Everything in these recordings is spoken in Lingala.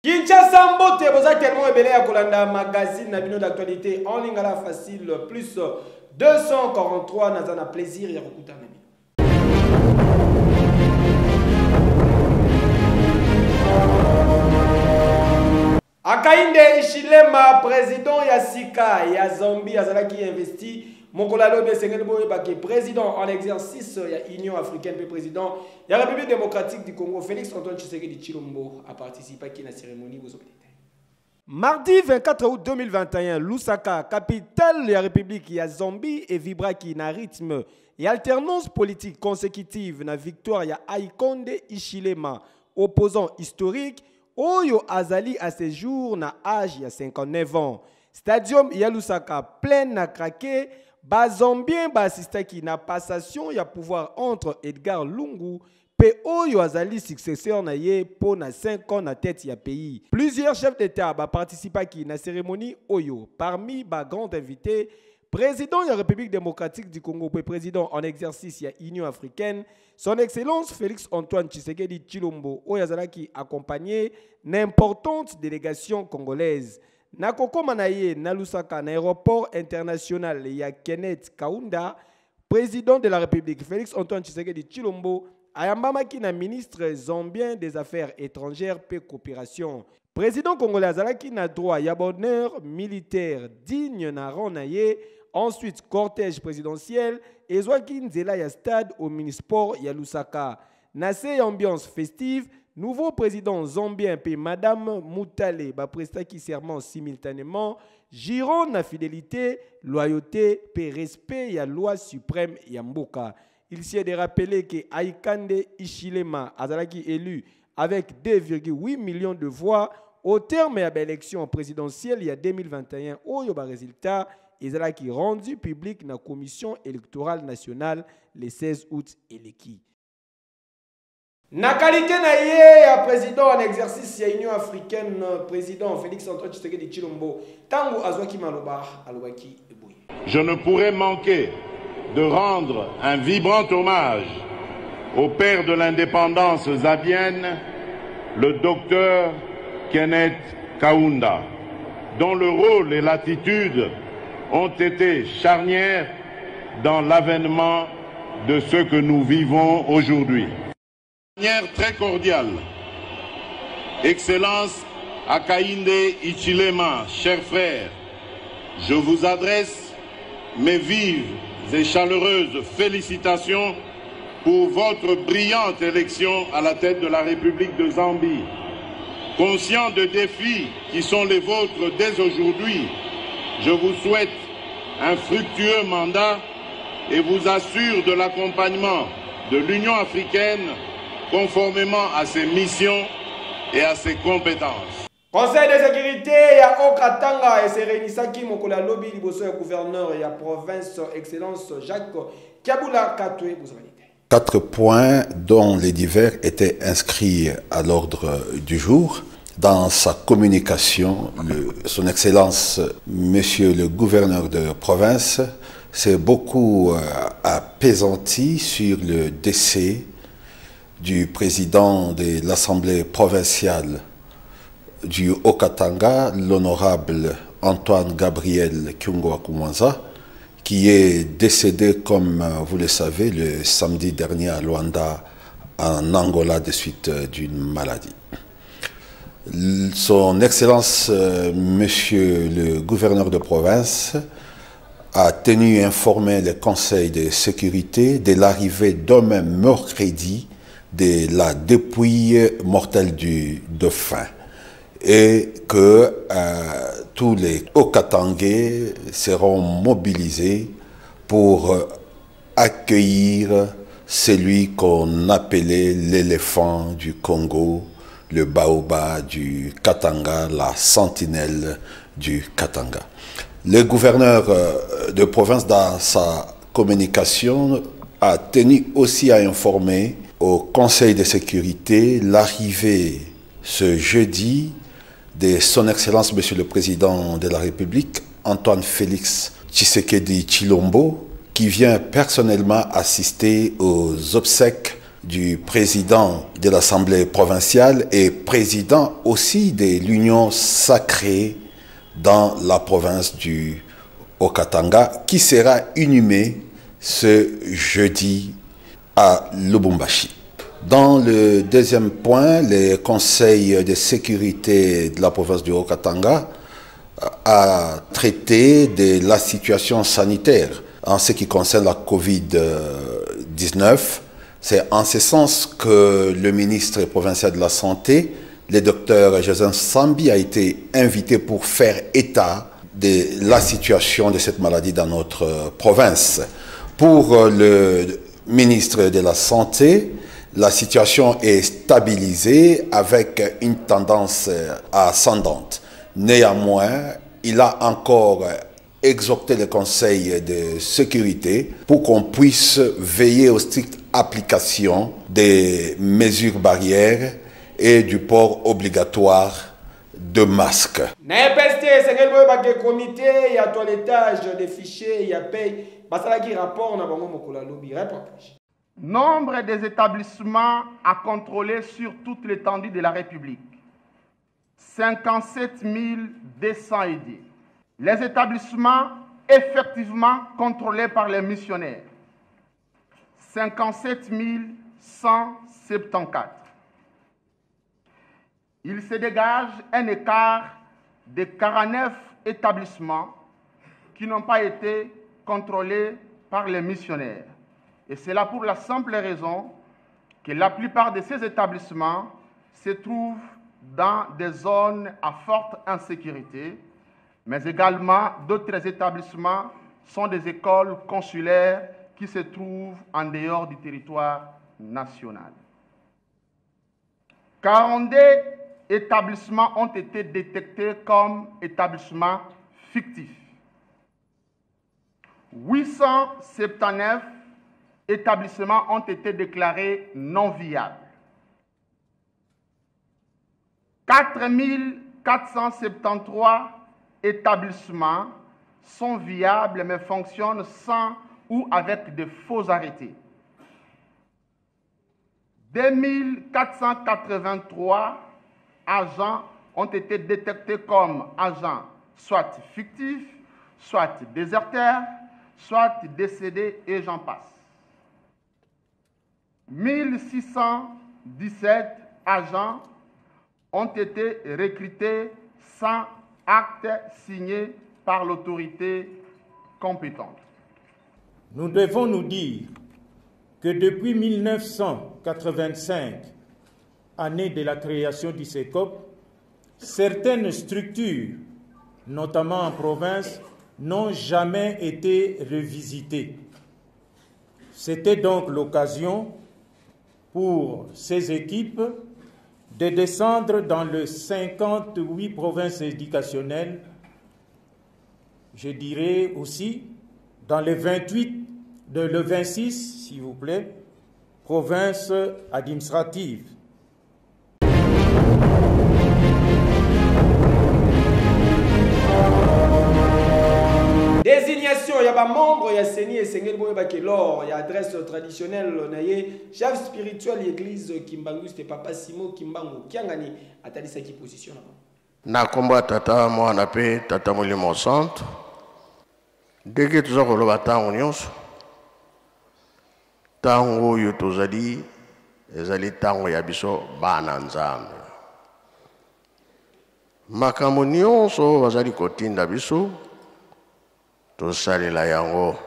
Kinshasa Mbote, vous êtes tellement ébélé à Kolanda magazine Nabino d'actualité en ligne à la facile plus 243 Nazana plaisir et Rokuta Nabino. Akainde Ishilema, président Yassika, Yazambi, Azalaki investi. Mokolalo de président en exercice, il y a Union africaine, président, il y a la République démocratique du Congo, Félix Antoine Tshisekedi Tshilombo a participé à la cérémonie. Mardi 24 août 2021, Lusaka, capitale de la République, il y a Zambie et Vibraki, na rythme et alternance politique consécutive, na victoire, il y a Aikonde Ishilema, opposant historique, Oyo Azali à ses jours, na âge, il y a 59 ans. Stadium, il y a Lusaka, plein na craqué. Bazambien basista qui na passation ya pouvoir entre Edgar Lungu pe Oyo Azali successeur na ye pour na 5 ans na tête ya pays. Plusieurs chefs d'État ba participa qui na cérémonie Oyo. Parmi ba grands invités, président de la République démocratique du Congo et président en exercice ya Union africaine, son excellence Félix Antoine Tshisekedi Tshilombo Oyo Azalaki accompagné d'importantes délégations congolaises. Nakoko Manaye Nalusaka, aéroport international, il y a Kenneth Kaunda, président de la République, Félix Antoine Tshisekedi Tshilombo, Ayambamaki na ministre zambien des Affaires étrangères et coopération. Président congolais Azalaki na droit, ya bonheur militaire digne na Ronaye, ensuite cortège présidentiel, et Zouaki Nzela ya stade au Minisport ya Lusaka. Nase ambiance festive, nouveau président zambien et Madame Moutale presta qui serment simultanément, girant la fidélité, loyauté et respect à la loi suprême Yamboka. Il s'y est de rappeler que Aikande Ishilema Azalaki élu avec 2,8 millions de voix au terme de l'élection présidentielle il y a 2021 au yoba résultat Azalaki rendu public dans la commission électorale nationale le 16 août eleki. Na qualité na ye ya président en exercice ya Union africaine, président Félix Antoine Tshisekedi Tshilombo, tango azwaki maloba alobaki eboyi. Je ne pourrais manquer de rendre un vibrant hommage au père de l'indépendance zambienne, le docteur Kenneth Kaunda, dont le rôle et l'attitude ont été charnières dans l'avènement de ce que nous vivons aujourd'hui. De manière très cordiale, Excellence Akainde Ichilema, chers frères, je vous adresse mes vives et chaleureuses félicitations pour votre brillante élection à la tête de la République de Zambie. Conscient des défis qui sont les vôtres dès aujourd'hui, je vous souhaite un fructueux mandat et vous assure de l'accompagnement de l'Union africaine conformément à ses missions et à ses compétences. Conseil de sécurité, il y a Okatanga et Serenisaki Mokola Lobby, Liboso et gouverneur, il y a province, Excellence Jacques Kabula Katoué, vous avez 4 points dont les divers étaient inscrits à l'ordre du jour. Dans sa communication, son Excellence, Monsieur le gouverneur de province, s'est beaucoup apaisanti sur le décès du président de l'Assemblée provinciale du Haut-Katanga, l'honorable Antoine Gabriel Kyungwa-Kumwanza, qui est décédé, comme vous le savez, le samedi dernier à Luanda, en Angola, de suite d'une maladie. Son Excellence, Monsieur le gouverneur de province, a tenu informer le Conseil de sécurité de l'arrivée demain mercredi de la dépouille mortelle du dauphin et que tous les Haut-Katangais seront mobilisés pour accueillir celui qu'on appelait l'éléphant du Congo, le baobab du Katanga, la sentinelle du Katanga. Le gouverneur de province, dans sa communication, a tenu aussi à informer au Conseil de sécurité l'arrivée ce jeudi de son Excellence Monsieur le Président de la République, Antoine Félix Tshisekedi Tshilombo, qui vient personnellement assister aux obsèques du président de l'Assemblée provinciale et président aussi de l'Union sacrée dans la province du Haut-Katanga, qui sera inhumé ce jeudi à Lubumbashi. Dans le deuxième point, le Conseil de sécurité de la province du Haut-Katanga a traité de la situation sanitaire en ce qui concerne la COVID-19. C'est en ce sens que le ministre provincial de la Santé, le docteur Joseph Sambi, a été invité pour faire état de la situation de cette maladie dans notre province. Pour le ministre de la Santé, la situation est stabilisée avec une tendance ascendante. Néanmoins, il a encore exhorté le Conseil de sécurité pour qu'on puisse veiller aux strictes applications des mesures barrières et du port obligatoire de masques. Comité, il y a toilettage des fichiers, il y a paye. Rapport, Nombre des établissements à contrôler sur toute l'étendue de la République. 57 210. Les établissements effectivement contrôlés par les missionnaires. 57 174. Il se dégage un écart de 49 établissements qui n'ont pas été contrôlés par les missionnaires. Et c'est là pour la simple raison que la plupart de ces établissements se trouvent dans des zones à forte insécurité, mais également d'autres établissements sont des écoles consulaires qui se trouvent en dehors du territoire national. 42 établissements ont été détectés comme établissements fictifs. 879 établissements ont été déclarés non viables. 4473 établissements sont viables mais fonctionnent sans ou avec de faux arrêtés. 2483 agents ont été détectés comme agents soit fictifs, soit déserteurs, soit décédés et j'en passe. 1617 agents ont été recrutés sans acte signé par l'autorité compétente. Nous devons nous dire que depuis 1985, année de la création du CECOP, certaines structures, notamment en province, n'ont jamais été revisitées. C'était donc l'occasion pour ces équipes de descendre dans les 58 provinces éducationnelles, je dirais aussi dans les 26, s'il vous plaît, provinces administratives. Désignation, il y a membre, il y a Seigneur et Seigneur Boyebakelor, il y a adresse traditionnelle, chef spirituel l'église Kimbangu, c'était Papa Simo Kimbangu, Kiangani, Atalisa qui positionne. Na combat tata moi na pe tata molimo centre. Dès que tu as le temps unions, tango yo tozali ezali tango ya biso bana nzambe. Makambo nyonso bazali kotinda biso tosalela yango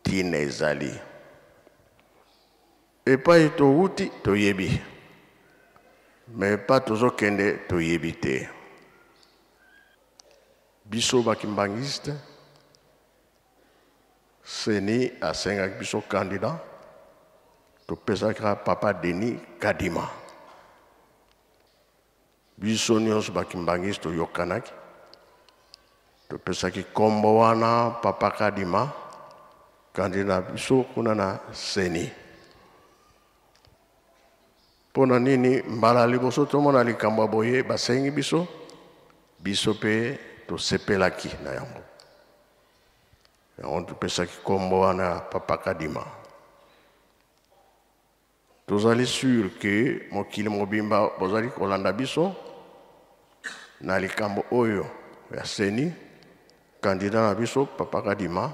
tina ezali. Epai touti toyebi. Mais pas toujours kende toyebi te. Biso bakimbangiste, seni asenga biso candidat, to pesakra Papa Denis Kadima. Biso nyonso bakimbangiste yokanaki, to pesaki kombo wana Papa Kadima, candidat biso kuna na seni. Pona nini mbala liboso tomona likambo boye basengi biso, biso pe to sepelaki na yango. Yango to pesaki kombo wana Papa Kadima. tozali sûr que mokili mobimba bozali kolanda biso na likambo oyo ya seni candidat na biso Papa Kadima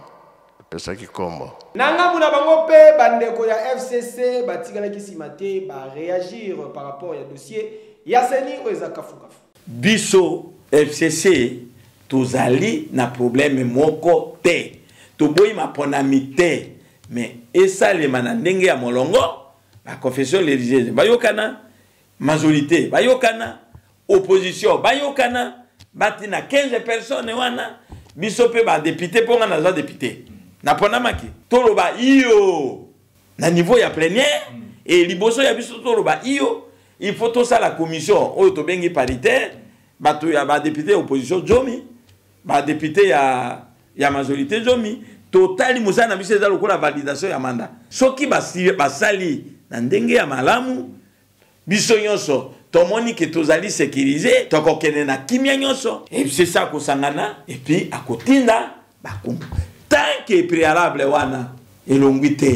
pesaki kombo nanga muna bango pe bandeko ya FCC batikalaki nsima te ba réagir par rapport ya dossier ya seni oyo eza kafukafu biso FCC tozali na problème moko te toboyi maponami te mais esalema na ndenge ya molongo la confession religieuse bayokana majorité bayokana opposition bayokana batina 15 personnes wana biso pe ba député ponga na za député na ponamaki toloba iyo na niveau ya plénière et liboso ya biso toloba iyo il faut tout ça la commission oyo to bengi paritaire bato ya ba député opposition jomi ba député ya majorité jomi totali musana biso za lokola validation ya mandat soki basali na ndenge ya malamu biso nyonso tomoni ke tozali sécurisé tokokene na kimia nyonso et c'est ça kosangana et puis akotinda bakum tant que préalable wana elongwi te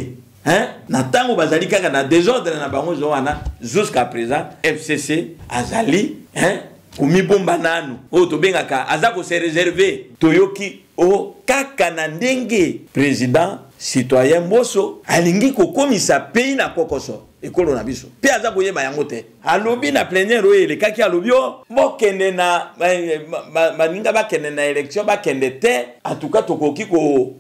hein na tango bazali kaka na désordre na bango wana jusqu'à présent FCC azali hein kumi bomba nanu o to bengaka azako se réserver toyoki o kaka na ndenge président citoyen Mbosso alingi kokomisa pays na kokoso ekolo na biso pe aza koyeba yango te alobi na plénière oyo elekaki alobi bokende na baninga bakende na élection bakende te en tout cas tokoki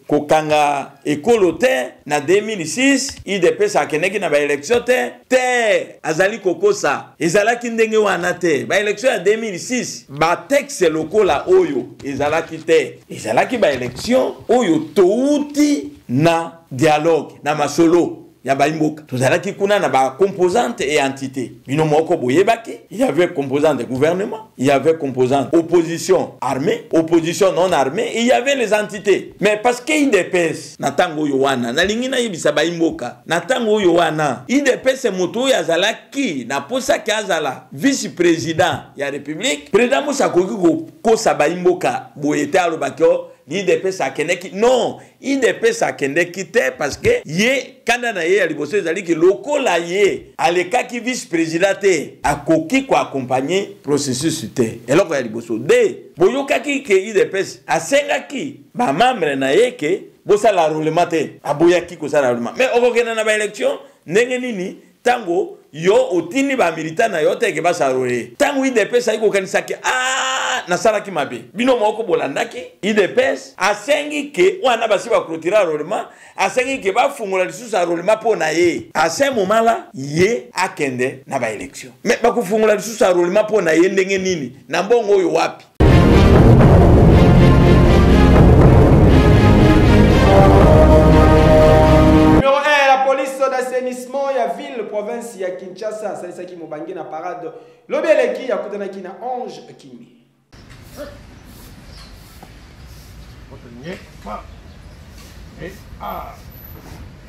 kokanga ekolo te na 2006 IDPS akendeki na baélection te azali kokosa ezalaki ndenge wana te baélection ya 2006 batexte lokola oyo ezalaki te ezalaki baélection oyo touti na dialogue na masolo ya baimboka tozalaki kuna na ba composante et entité bino moko boyebaki il y avait composante de gouvernement il y avait composante opposition armée opposition non armée et il y avait les entités mais parce que IDPS na tango yo wana na lingi na yebisa baimboka na tango yo wana IDPS moto ya zalaki na posa kazala vice président ya république président Moussa ko sa baimboka boyeta alobakio l'IDPS a kendeki non IDPS a kendeki te parce que ye kanda na ye aliboso ezali ki lokola ye aleka ki vice président te akoki ko accompagner processus te eloko ya liboso de boyokaki ke IDPS asengaki ba membre na ye ke bosala roulement te aboyaki ko sala roulement mais okokena na ba élection ndenge nini tango yo otini ba militant na yo te ke basa role tango IDPS ayiko kanisaki nasala ki mabe bino moko bolandaki IDPS asengi ke wana basi ba clôturer roulement asengi ke ba fungula lisusu roulement pona ye ase momala ye akende na ba élection mais ba kufungula lisusu roulement pona ye ndenge nini na mbongo oyo wapi d'assainissement ya ville province ya Kinshasa salisaki mobangi na parade lobeleki ya kutanaki na Ange Kimi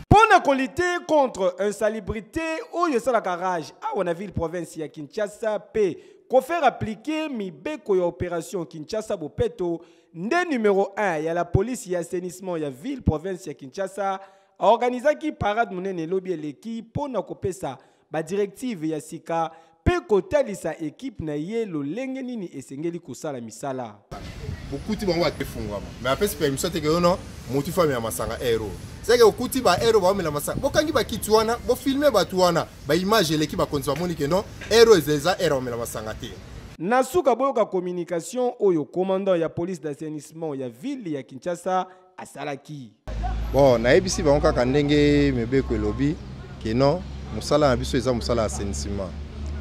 Pona kolite contre insalubrité oyo sala garage a na ville province ya Kinshasa pe ko faire appliquer mibeko ya opération Kinshasa Bopeto nde numéro 1 ya la police ya assainissement ya ville province ya Kinshasa organisaki parade monene lobi eleki pona kopesa ba directive ya sika pe kotalisa équipe na ye lolenge nini esengeli kosala misala bokuti bango atefungwama mais apesi permission te ke non motu fami ya masanga aero c'est que okuti ba aero ba mela masanga bokangi ba kitu wana bo filmer ba tuana ba image eleki ba konza moni ke non aero ezeza aero mela masanga te nasuka boyoka communication oyo commandant ya police d'assainissement ya ville ya Kinshasa asalaki bon naebisi bango kaka ndenge mebeko elobi ke non musala na biso eza musala assainissement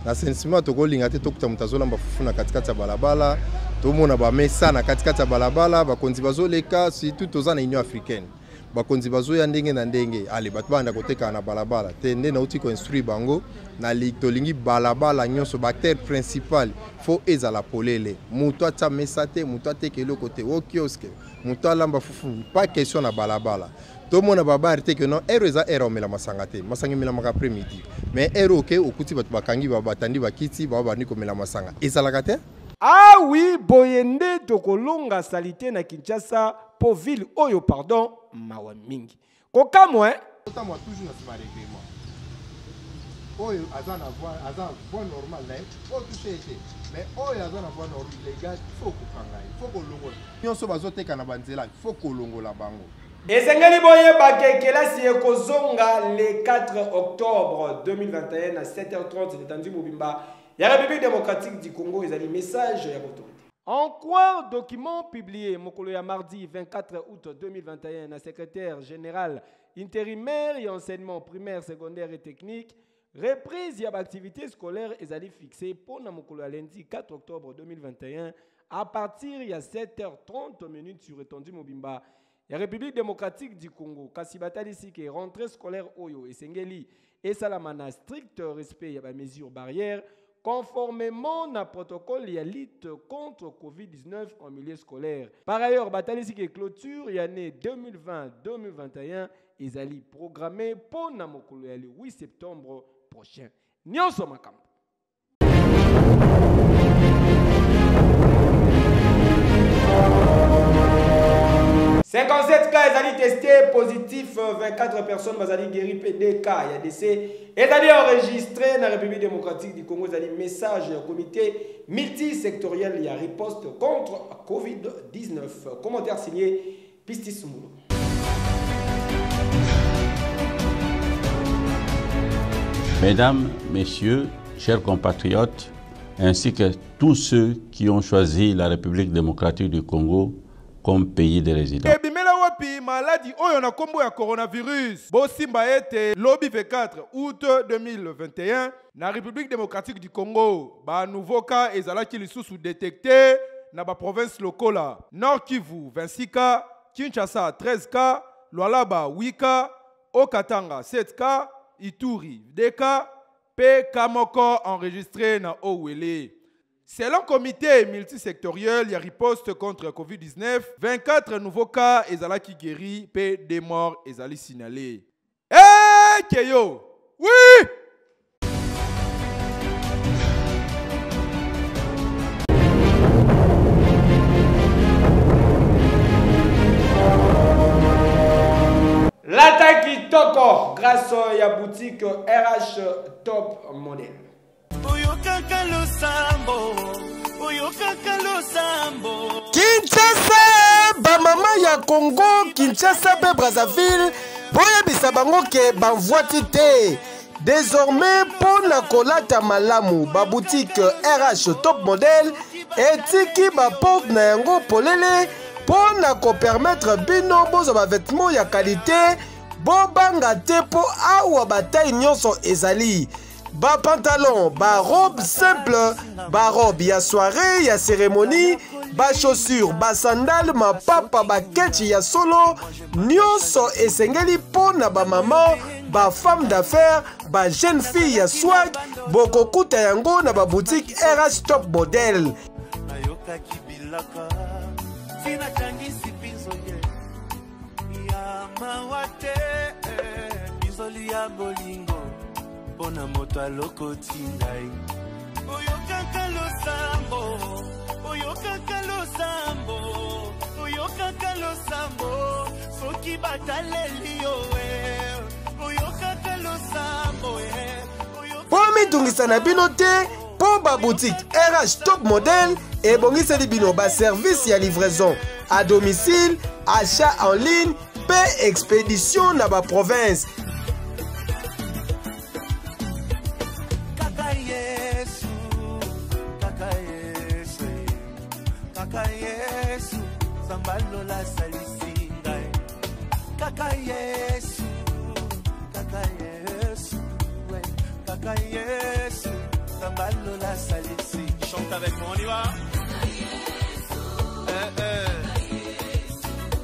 na assainissement tokolinga te tokuta mutazolamba fufu na katikati ya balabala tomona ba mesa na katikati ya balabala bakonzi bazoleka surtout toza na Union africaine bakonzi bazoya ndenge na ndenge ale bato banda koteka na balabala te nde na uti ko instruire bango na tolingi balabala nyonso ba terre principale fo ezala polele muto ata mesa te muto atekelo kote o kioske muto alamba fufu pas question na balabala tomona babari te que non ero eza ero mela masanga te masanga mela maka après midi mais ero ke okuti bato bakangi batandi bakiti babandi ko mela masanga ezalaka te ah oui boyende tokolonga salité na Kinshasa pour ville oyo pardon mawa mingi kokamwe totamwa toujours na sima règlement oyo aza na voie normale na ye oyo touche ete mais oyo aza na voie normale les gars il faut kokanga il faut kolongola nyonso bazoteka na banzela il faut kolongola bango. Esengeli boyeba ke kelasi ekozonga le 4 octobre 2021 à 7h30 détendu Mobimba ya République démocratique du Congo ezali message ya autorité. En quoi document publié mokolo ya mardi 24 août 2021 na secrétaire général intérimaire et enseignement primaire, secondaire et technique reprise ya activité scolaire ezali fixée pour na mokolo ya lundi 4 octobre 2021 à partir ya 7h30 minutes sur étendue Mobimba ya République démocratique du Congo. Kasi batalisi ke rentrée scolaire oyo esengeli esalama na strict respect ya ba mesures barrières conformément na protocole ya lutte contre Covid-19 en milieu scolaire. Par ailleurs, batalisi ke clôture ya année 2020-2021 ezali programmé pour na mokolo ya le 8 septembre prochain. Nyonso makambo. « 57 cas ezali testés positifs, 24 personnes bazali guéri, 2 cas il y a décès ezali enregistré dans la République démocratique du Congo. Ezali message au comité multisectoriel il y a riposte contre Covid-19. Commentaire signé Pistis Moulo. Mesdames, Messieurs, chers compatriotes, ainsi que tous ceux qui ont choisi la République démocratique du Congo comme pays de résidence. Ebimela wapi maladie oyo na kombo ya coronavirus. Bosimba ete lobby 24 août 2021 na République démocratique du Congo. Ba nouveau cas ezalaki lisusu détecté na ba province lokola. Nord Kivu 26 cas, Kinshasa 13 cas, Lualaba 8 cas, Okatanga 7 cas, Ituri 2 cas, P Kamoko enregistré na Owele. Selon le comité multisectoriel, il y a riposte contre Covid-19, 24 nouveaux cas ezalaki guéri, P des morts ezali signalés. Eh Keyo! Oui! L'attaque qui toko grâce à la boutique RH Top Model. Kinshasa, bamama ya Congo, Kinshasa pe Brazzaville, boya bisabango ke banvoiti te. Désormais, pour na kolata malamu, ba boutique RH Top Model, etiki ba porte na yango polele, pour na ko permettre bino bozo ba vêtements ya qualité, bo banga te po awa bataille nyonso ezali. Ba pantalon, ba robe simple, ba robe ya soirée, ya cérémonie, ba chaussures, ba sandales, ma papa, ba ketchi ya solo, nyonso esengeli po na ba maman, ba femme d'affaires, ba jeune fille ya swag, boko kuta yango na ba boutique RH Top Model. Pona moto alokoti ngai oyokaka losambo soki bataleli owe oyokaka losambo po mitungisa na bino te po ba boutique RH Top Model ebongiseli bino ba service ya livraison à domicile, achat en ligne, pe expédition na ba province. Sambalola salisinga kaka Yesu ouais kaka Yesu sambalola salisi. Chante avec moi, on y va.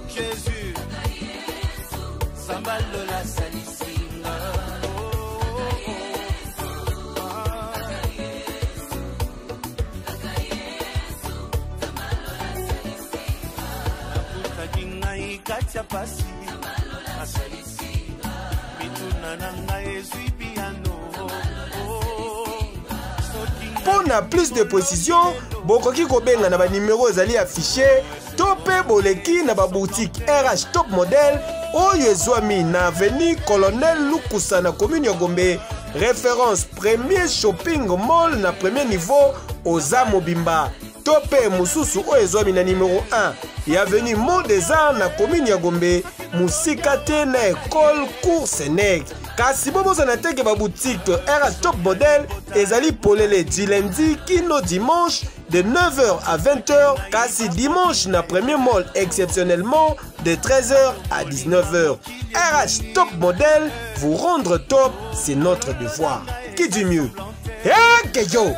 Jésus sambalola salisinga katia pasi asalisi mituna nanga ezwi piano. Pour na plus de précision, bokoki kobenga na ba numéro ezali affiché to pe boleki na ba boutique RH Top Model oyo ezwami na avenue Colonel Lukusa na commune ya Gombe référence premier shopping mall na premier niveau Oza Mobimba. Topé Mususu Oezwami na numéro 1 et avenue Mont des Arts na commune ya Gombe Musikate na école cours Sénègue. Kasi bobo zanateke ba boutique RH Top Model ezali polele du lundi kino dimanche de 9h à 20h. Kasi dimanche na premier mall exceptionnellement de 13h à 19h. RH Top Model, vous rendre top, c'est notre devoir. Qui dit mieux? Hey, yo!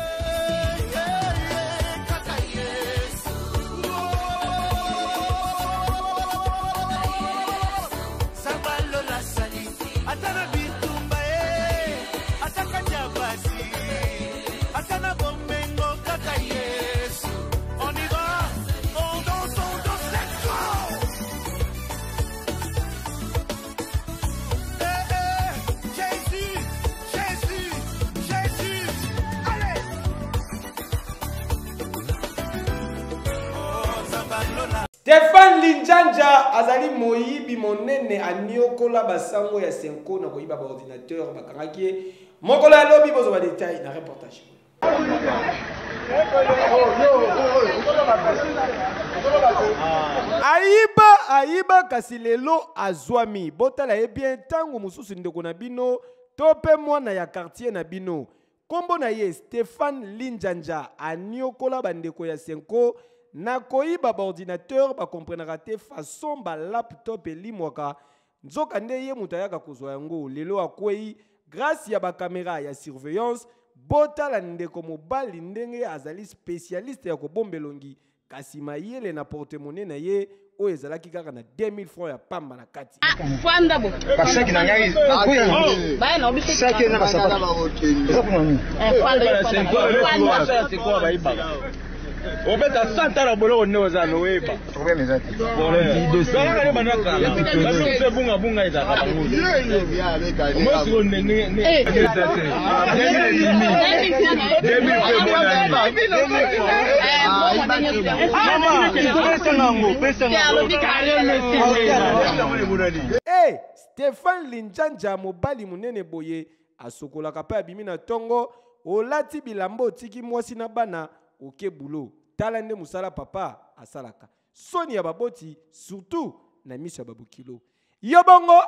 Stéphane Linjanja azali moyibi monene aniokola basango ya senko na koyiba ba ordinateur bakangaki mokola lobi bozo ba détail na reportage. Aiba kasi lelo azwami botala e bien tango mususu ndeko na bino tope mwana ya quartier na bino kombo na ye Stéphane Linjanja aniokola bandeko ya senko na koyiba ba ordinateur ba comprendra te façon ba laptop elimwaka nzoka nde ye mutayaka kozwa yango lelo akwei grâce ya ba caméra ya surveillance botala ndeko mobali ndenge azali spécialiste ya kobombelongi kasi mayele na porte-monnaie na ye oyo ezalaki kaka na 2000 francs ya pamba na kati fanda bo basaki na ngai ba na obiso saki na basapa eza kuna nini fanda c'est quoi ba iba on fait à 100 ans bolo on oza no weba problème ezati problème banaka c'est bunga bunga eza ka bangu moi si on ne Hey, Stéphane Linjanja mobali munene boye asokolaka pe abimi na tongo olati bilambo tiki mwasi na bana oke boulot tala nde musala papa asalaka soni ya baboti surtout na miso ya babukilo yo bongo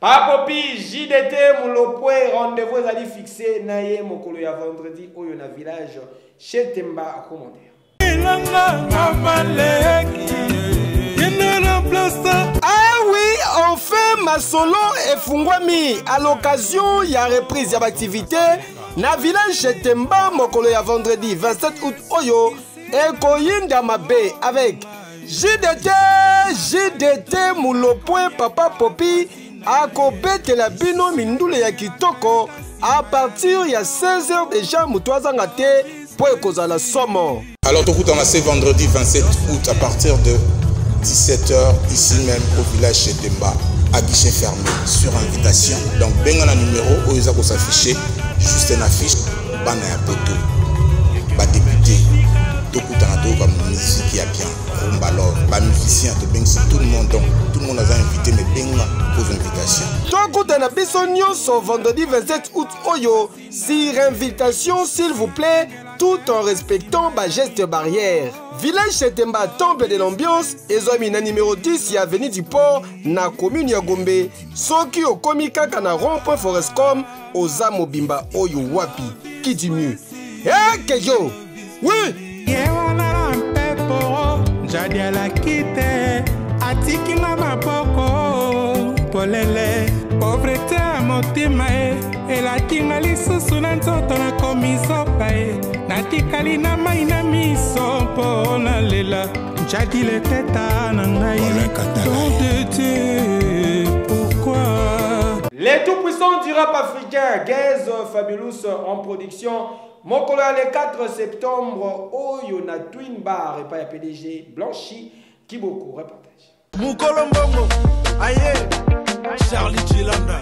Papopi JDT Moulopwe rendez-vous ezali fixé na ye mokolo ya vendredi oyo na village chez Temba à commentaire. Ah oui, enfin Masolo et Fungwami à l'occasion ya reprise ya activité na village chez Temba mokolo ya vendredi 27 août oyo et Koyinda Mabe avec JDT Moulopwe Papa Popi akobete la bino mindule ya kitoko à partir ya 16h déjà mutwazanga te po ekozala somo. Alors tout on a ce vendredi 27 août à partir de 17h ici même au village chez Temba à guichet fermé sur invitation. Donc benga numéro où ils ont s'afficher juste une affiche bana ya poto ba député tout comme musique qui a bien rumba love ba musicien to beng tout le monde donc tout le monde a invité mais benga pour invitation. Tokuta na biso nyonso vendredi 27 août oyo sur invitation s'il vous plaît tout en respectant ba geste barrière. Village chez Temba temple de l'ambiance ezomi na numéro 10 ya avenue du port na commune ya Gombe soki okomi kaka na rond-point Forestcom Oza Mobimba oyo wapi qui dit mieux. Eh keyo. Oui. Jadi alakite atikinga maboko polele pauvreté ya motema elatinga lisusu na nzoto na komisopa natikali na mai na miso mpo na lela njadile teta na ngai pourquoi. Les tout-puissants du rap africain, Gaz Fabulous en production. Mokola le 4 septembre, Oyo na Twin Bar et pas ya PDG Blanchi Kiboko. Reportage. Mukolo mbongo, aye, Charlie Chilanda,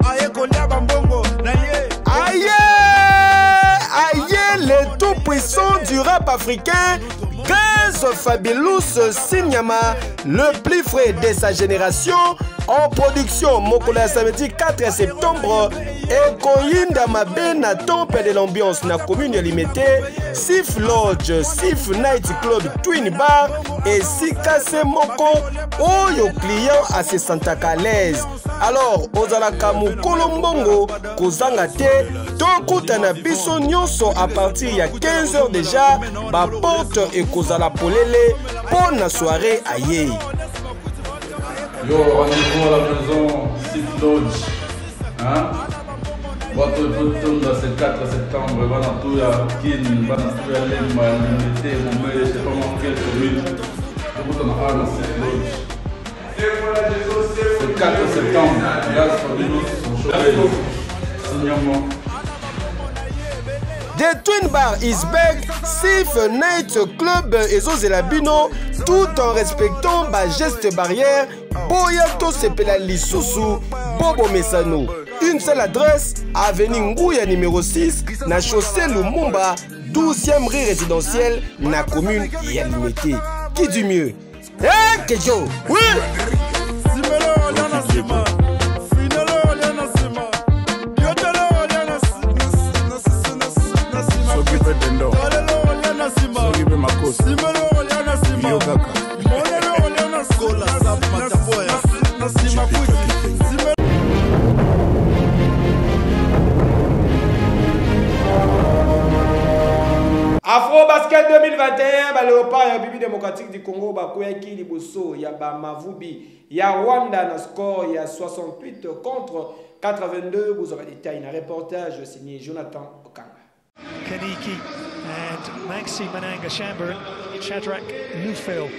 aye kolia bambongo, naye. Aïe, aïe, les tout-puissants du rap africain, Gaz Fabulous Sinyama, le plus frais de sa génération, en production Mokola samedi 4 septembre, et Koyinda Mabena Temple de l'ambiance na commune limitée, Sif Lodge, Sif Night Club Twin Bar et Sikase Moko, Oyo client à se senta à l'aise. Alors, Ozalaka Mukolombongo, Kozangate, Tokutana Biso Nyonso à partir ya 15h déjà, ba porte et Kozala Polele, pour la soirée aïe. Yo, rendez-vous à la maison Sif Lodge. Hein? Votre dans ce 4 septembre, va dans tout à Kin, va dans tout à Lemba, Limité, Moumé, je ne sais pas moi quelle commune. Je vous donne un dans Sif Lodge. Le 4 septembre, Gaz Fabulous sont chauffés. Signons-moi. The Twin Bar is back, Sif Night Club et Zozelabino, tout en respectant ma geste barrière, Boyato Sepela Lisusu, Bobo Mesano. Une seule adresse, avenue Ngouya numéro 6, na chaussée Lumumba, 12e rue résidentielle, na commune Yalimete. Qui du mieux? Eh, Kejo, oui! Afro Basket 2021, ba Léopard ya République démocratique du Congo ba koyaki liboso ya ba Mavubi ya Rwanda na score ya 68 contre 82. Vous aurez des détails dans reportage signé Jonathan Okanga. Kaniki and Maxi Mananga Chamber, Shadrach Newfield.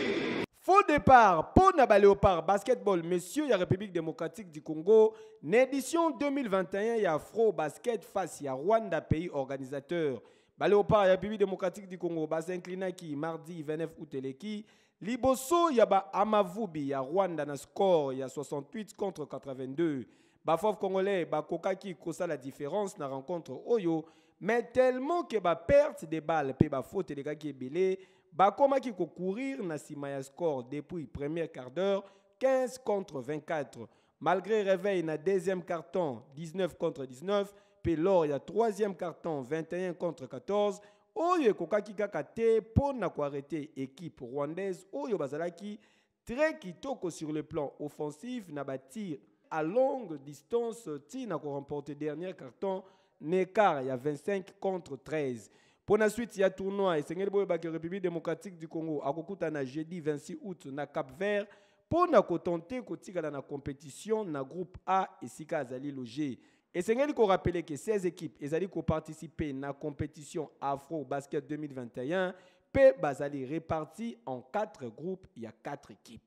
Faux départ pour na ba Léopard basketball monsieur ya République démocratique du Congo, l'édition 2021 ya Afro Basket face ya Rwanda pays organisateur. Léopard ya République démocratique du Congo ba s'inclina qui mardi 29 août eleki liboso ya ba Amavubi ya Rwanda na score ya 68 contre 82. Ba fof congolais ba kokaki kosa la différence na rencontre oyo, mais tellement que ba perte de balles pe ba faute de kaki belé ba komaki ko courir na sima ya score depuis premier quart d'heure 15 contre 24. Malgré réveil na deuxième carton 19 contre 19. Puis lors il y a troisième carton 21 contre 14. Oyo kokaki kaka te pour na ko arrêter équipe rwandaise oyo bazalaki très kitoko sur le plan offensif na ba tir à longue distance ti na ko remporter dernier carton n'écart il y a 25 contre 13. Pour la suite il y a tournoi et Sengeli boye baki République démocratique du Congo akokuta na jeudi 26 août na Cap-Vert pour na ko tenter ko tigala na compétition na groupe A et sika azali logé. Et c'est qu'il faut rappeler que 16 équipes ont participé à la compétition Afro Basket 2021. P basali répartis en 4 groupes. Il y a 4 équipes.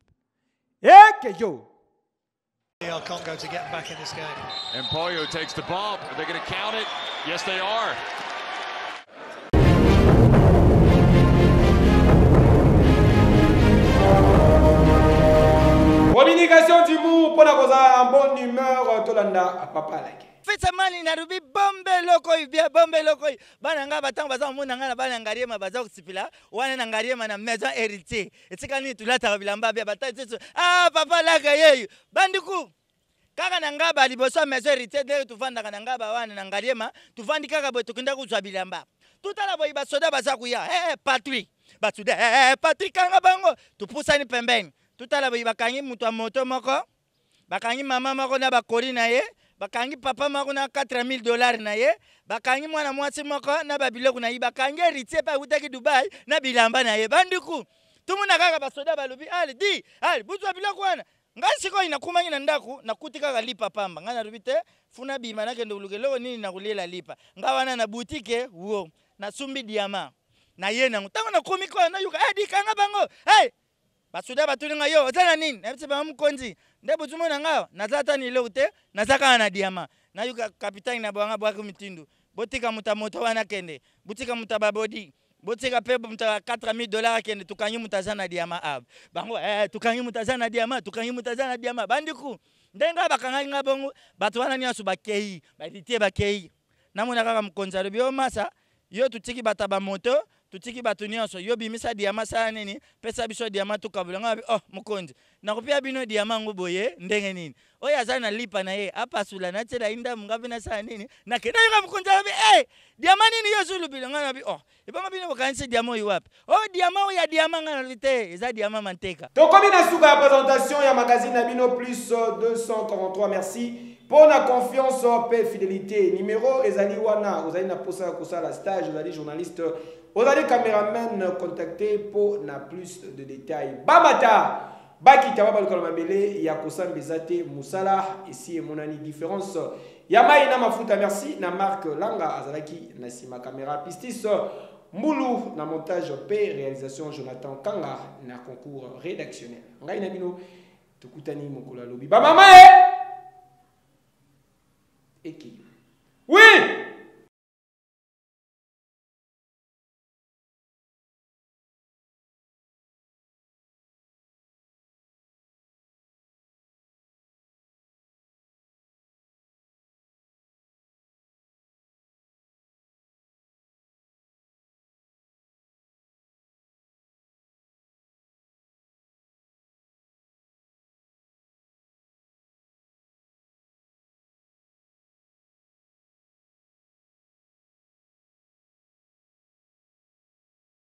Et Kejo! Congo to get back in this game. Empoyo takes the ball. Are they going to count it? Yes, they are. Communication du mou pour la bonne humeur. Tolanda papa like. Fitamani narubi bombe lokoi bia bombe lokoi bana nga batang baza muna nga na bana ngariema baza kusipila wana na ngariema na maison héritier etika ni tulata bilamba bia batatu ah papa laka yeyo bandiku kaka na ngaba liboso maison héritier de tuvanda kana ngaba wana na ngariema tuvandi kaka bo tukinda kuzwa bilamba tutala boy basoda baza kuya Patrick batude Patrick kanga bango tupusani pembeni tutala boy bakangi mutu moto moko bakangi mama moko na bakori na ye bakangi papa mako na $4,000 na ye bakangi mwana mwasi moko na babiloko na ye bakangi héritier pa utaki Dubai na bilamba na ye bandiku tumuna kaka basoda balobi ali di ali buzwa biloko wana ngai siko inakumanyi na ndaku nakuti kaka lipa pamba ngana rubite funa bima na kendo lukelo nini na kulela lipa ngawana na boutique wo na sumbi diama na ye nango tango na komi ko na yuka di kanga bango hey basuda batulinga yo ozana nini na bitse ba mkonzi nde butumo na ngao nazata ni lote nazaka na diama na yuka kapitani na bwanga bwa mitindu botika mutamoto wana kende botika mutababodi botika pe muta $4000 kende tukanyi mutazana diama ab bango tukanyi mutazana diama bandiku ndenga bakanga ngabongo batu wana ni asu bakei badite bakei namuna kaka mkonza bio masa yo tutiki bataba moto tutiki batu nyonso yo bimisa diama sa nini pesa biso diama tukabulanga oh mukonzi nakopia bino diama ngoboye ndenge nini oya azana lipa na ye apasula na tsela inda mungabe na sa nini na kena yo mukonzi abi diama nini yo zulu bilanga na bi oh ibanga bino bokanisi diama yo wapi oh diama ya diama ngana vite eza diama manteka tokomi na suka ya présentation ya magazine na bino plus 243 merci pour la confiance et fidélité. Numéro ezali wana, ozali na posa kosala stage, ozali journaliste, ozali caméraman contacté pour na plus de détails. Bamata, baki tawa baluka mabele ya kosamba bezate musala ici monani différence. Yamai na mafuta merci na Marc Langa azalaki na sima caméra pistis Moulou na montage P réalisation Jonathan Kanga na concours rédactionnel. Ngai na bino tukutani mokolo lobi. Ba mama